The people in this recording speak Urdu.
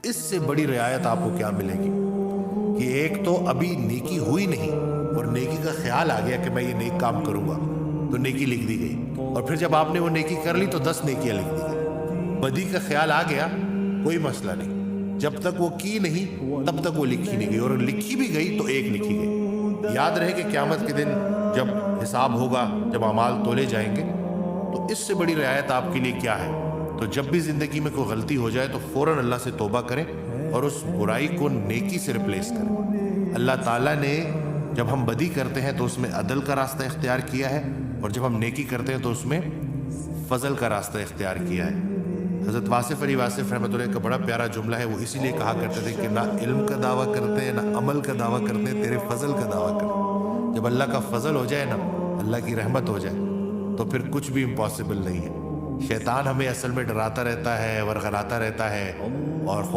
اس سے بڑی رعایت آپ کو کیا ملے گی کہ ایک تو ابھی نیکی ہوئی نہیں اور نیکی کا خیال آ گیا کہ میں یہ نیک کام کروں گا تو نیکی لکھ دی گئی، اور پھر جب آپ نے وہ نیکی کر لی تو 10 نیکیاں لکھ دی گئی۔ بدی کا خیال آ گیا، کوئی مسئلہ نہیں، جب تک وہ کی نہیں تب تک وہ لکھی نہیں گئی، اور لکھی بھی گئی تو ایک لکھی گئی۔ یاد رہے کہ قیامت کے دن جب حساب ہوگا، جب اعمال تولے جائیں گے، تو اس سے بڑی رعایت آپ کے لیے کیا ہے؟ تو جب بھی زندگی میں کوئی غلطی ہو جائے تو فوراً اللہ سے توبہ کریں اور اس برائی کو نیکی سے ریپلیس کریں۔ اللہ تعالیٰ نے جب ہم بدی کرتے ہیں تو اس میں عدل کا راستہ اختیار کیا ہے، اور جب ہم نیکی کرتے ہیں تو اس میں فضل کا راستہ اختیار کیا ہے۔ حضرت واصف علی واصف رحمۃ اللہ کا بڑا پیارا جملہ ہے، وہ اسی لیے کہا کرتے تھے کہ نہ علم کا دعویٰ کرتے ہیں نہ عمل کا دعویٰ کرتے ہیں، تیرے فضل کا دعویٰ کرتے ہیں۔ جب اللہ کا فضل ہو جائے نا، اللہ کی رحمت ہو جائے، تو پھر کچھ بھی امپاسبل نہیں ہے۔ شیطان ہمیں اصل میں ڈراتا رہتا ہے، ورغلاتا رہتا ہے اور خوف